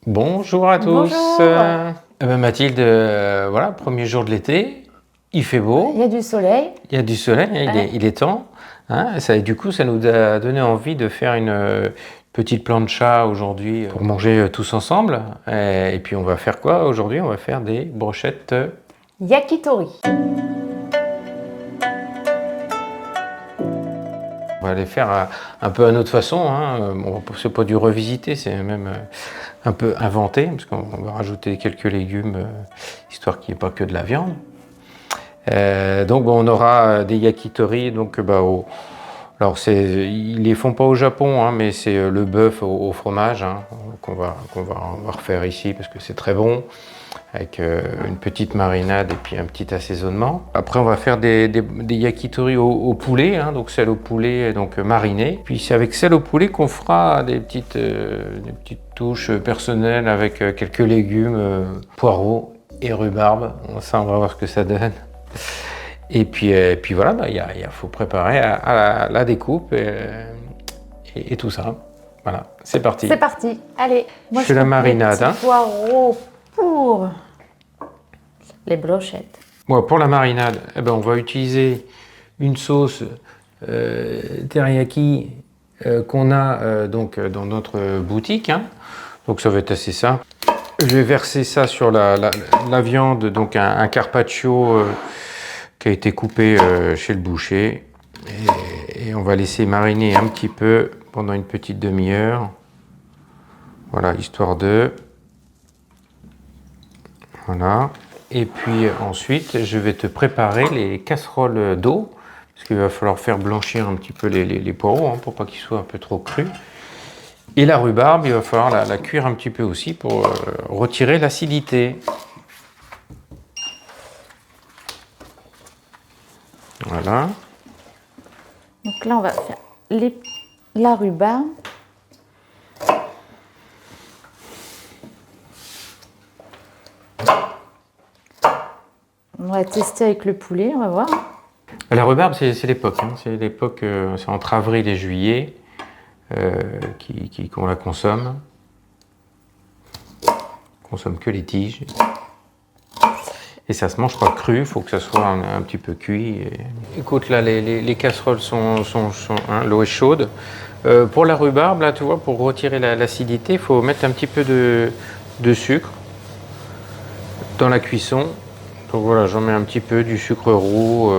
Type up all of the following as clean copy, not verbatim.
Bonjour à tous. Bonjour. Mathilde, voilà, premier jour de l'été, il fait beau. Il y a du soleil. Il y a du soleil, hein, Ouais. il est temps. Hein, du coup, ça nous a donné envie de faire une petite plancha aujourd'hui pour manger tous ensemble. Et puis on va faire quoi aujourd'hui? On va faire des brochettes. Yakitori. On va les faire un peu à notre façon. Hein. Bon, c'est pas du revisiter, c'est même un peu inventé, parce qu'on va rajouter quelques légumes, histoire qu'il n'y ait pas que de la viande. Donc bon, on aura des yakitori. Donc, alors ils les font pas au Japon, hein, mais c'est le bœuf au fromage hein, qu'on va refaire ici parce que c'est très bon, avec une petite marinade et puis un petit assaisonnement. Après, on va faire des yakitori au poulet, hein, donc celle au poulet donc mariné. Puis c'est avec celle au poulet qu'on fera des petites touches personnelles avec quelques légumes, poireaux et rhubarbe. Ça, on va voir ce que ça donne. Et puis voilà, il faut préparer à la découpe et tout ça. Voilà, c'est parti. C'est parti. Allez, moi je fais la marinade. Hein. Poireaux pour les brochettes. Bon, pour la marinade, on va utiliser une sauce teriyaki qu'on a donc dans notre boutique. Hein. Donc ça va être assez simple. Je vais verser ça sur la viande, donc un carpaccio qui a été coupé chez le boucher. Et on va laisser mariner un petit peu pendant une petite demi-heure. Voilà, histoire de... Voilà. Et puis ensuite, je vais te préparer les casseroles d'eau. Parce qu'il va falloir faire blanchir un petit peu les poireaux hein, pour pas qu'ils soient un peu trop crus. Et la rhubarbe, il va falloir la cuire un petit peu aussi pour retirer l'acidité. Voilà. Donc là, on va faire la rhubarbe. On va tester avec le poulet, on va voir. La rhubarbe, c'est l'époque. Hein. C'est l'époque, c'est entre avril et juillet qu'on la consomme. On consomme que les tiges. Et ça se mange pas cru, il faut que ça soit un petit peu cuit. Écoute, là, les casseroles sont hein, l'eau est chaude. Pour la rhubarbe, là, tu vois, pour retirer l'acidité, il faut mettre un petit peu de sucre dans la cuisson. Donc voilà, j'en mets un petit peu, du sucre roux,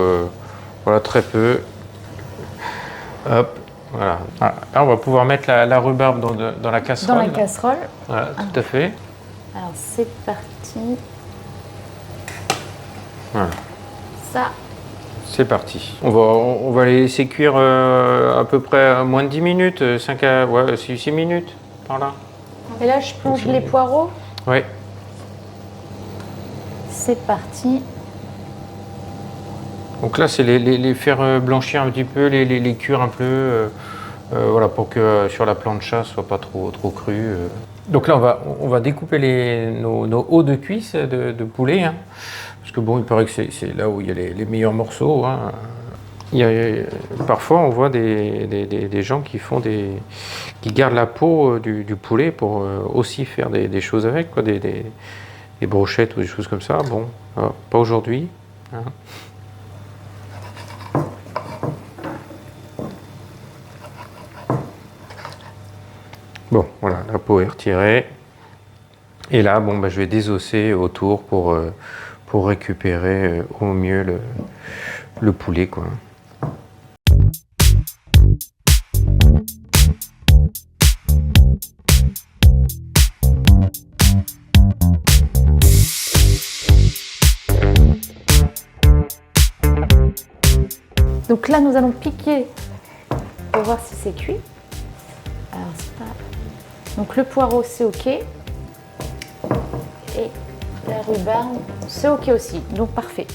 voilà, très peu. Hop, voilà. Là, on va pouvoir mettre la rhubarbe dans la casserole. Dans la casserole. Voilà, tout à fait. Alors, c'est parti. Voilà. Ça. C'est parti. On va les laisser cuire à peu près à moins de 10 minutes, 6 minutes par là. Et là, je plonge les poireaux. Oui. C'est parti. Donc là, c'est les faire blanchir un petit peu, les cuire un peu, voilà, pour que sur la plancha, ce soit pas trop cru. Donc là, on va découper nos hauts de cuisse de poulet. Hein. Parce que bon, il paraît que c'est là où il y a les meilleurs morceaux. Hein. Parfois, on voit des gens qui gardent la peau du poulet pour aussi faire des choses avec, quoi, des brochettes ou des choses comme ça. Bon, pas aujourd'hui. Hein. Bon, voilà, la peau est retirée. Et là, bon, je vais désosser autour pour récupérer au mieux le poulet, quoi. Donc là, nous allons piquer pour voir si c'est cuit. Alors, donc le poireau, c'est OK. Et la rhubarbe, c'est OK aussi. Donc parfait.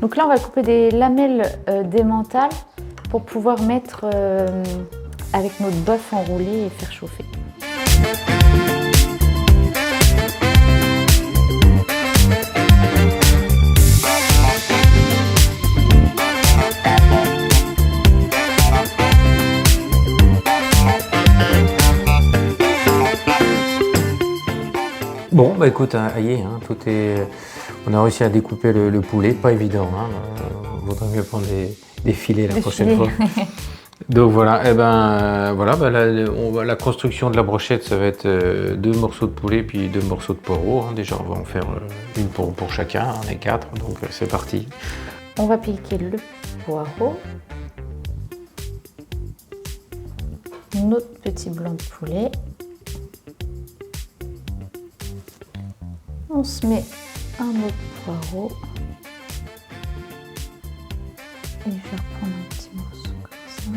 Donc là, on va couper des lamelles d'emmental pour pouvoir mettre avec notre bœuf enroulé et faire chauffer. Bon, bah écoute, aïe, hein, tout est... On a réussi à découper le poulet, pas évident. Hein. Vaudrait mieux prendre des filets la prochaine fois. Donc voilà, et voilà, la construction de la brochette, ça va être 2 morceaux de poulet puis 2 morceaux de poireaux. Hein. Déjà, on va en faire une pour chacun, on est 4, donc c'est parti. On va piquer le poireau, notre petit blanc de poulet. On se met un autre poireau. Et je vais reprendre un petit morceau comme ça.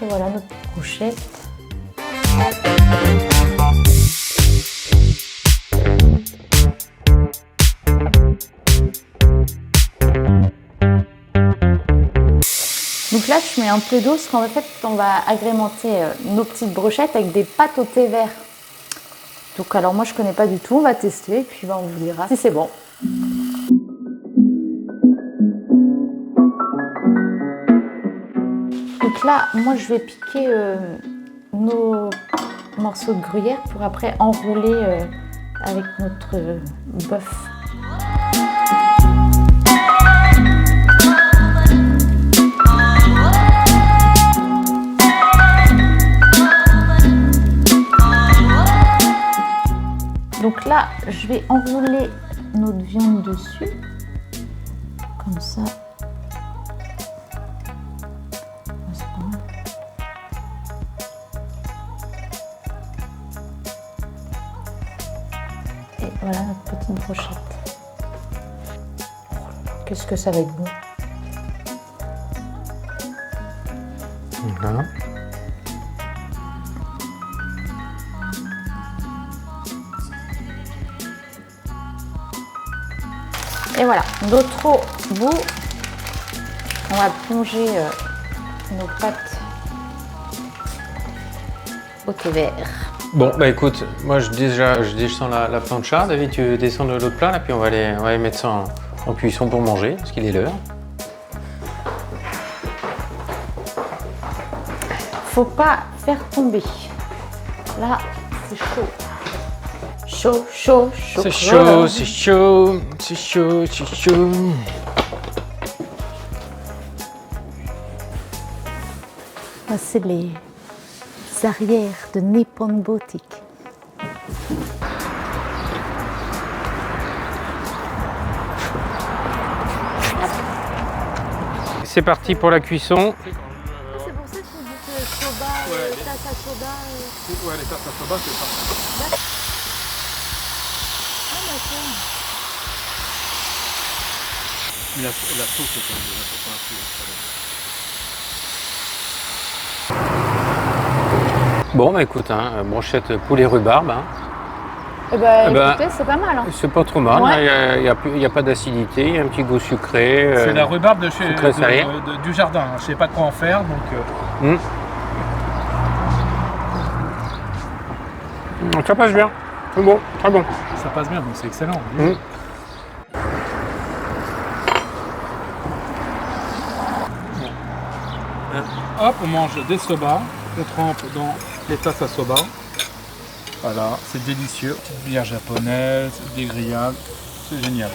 Et voilà notre brochette. Donc là, je mets un peu d'eau parce qu'en fait, on va agrémenter nos petites brochettes avec des pâtes au thé vert. Donc alors moi, je connais pas du tout, on va tester et puis on vous dira si c'est bon. Donc là, moi, je vais piquer nos morceaux de gruyère pour après enrouler avec notre bœuf. Donc là, je vais enrouler notre viande dessus, comme ça. Et voilà notre petite brochette. Qu'est-ce que ça va être bon. Voilà. Et voilà, l'autre bout, on va plonger nos pâtes au thé vert. Bon, bah écoute, moi je descends la plancha. David, tu descends de l'autre plat, là, puis on va aller mettre ça en cuisson pour manger, parce qu'il est l'heure. Faut pas faire tomber. Là, c'est chaud. Chaud, chaud, chaud. C'est chaud, c'est chaud, c'est chaud, c'est chaud. C'est les arrières de Nippon Boutique. C'est parti pour la cuisson. C'est pour ça qu'on dit soba, tata soba. Ouais, les tartes à soba, c'est ça. La sauce est quand même Bon, bah écoute, hein, brochette poulet rhubarbe. Hein. Écoutez, c'est pas mal. Hein. C'est pas trop mal, Ouais. il n'y a pas d'acidité, il y a un petit goût sucré. c'est la rhubarbe de chez, sucré salé. du jardin. Je sais pas quoi en faire, donc... Ça passe bien. C'est bon, très bon. Ça passe bien, donc c'est excellent. Hop, on mange des soba, on trempe dans les tasses à soba. Voilà, c'est délicieux, bien japonaise, des grillades, c'est génial.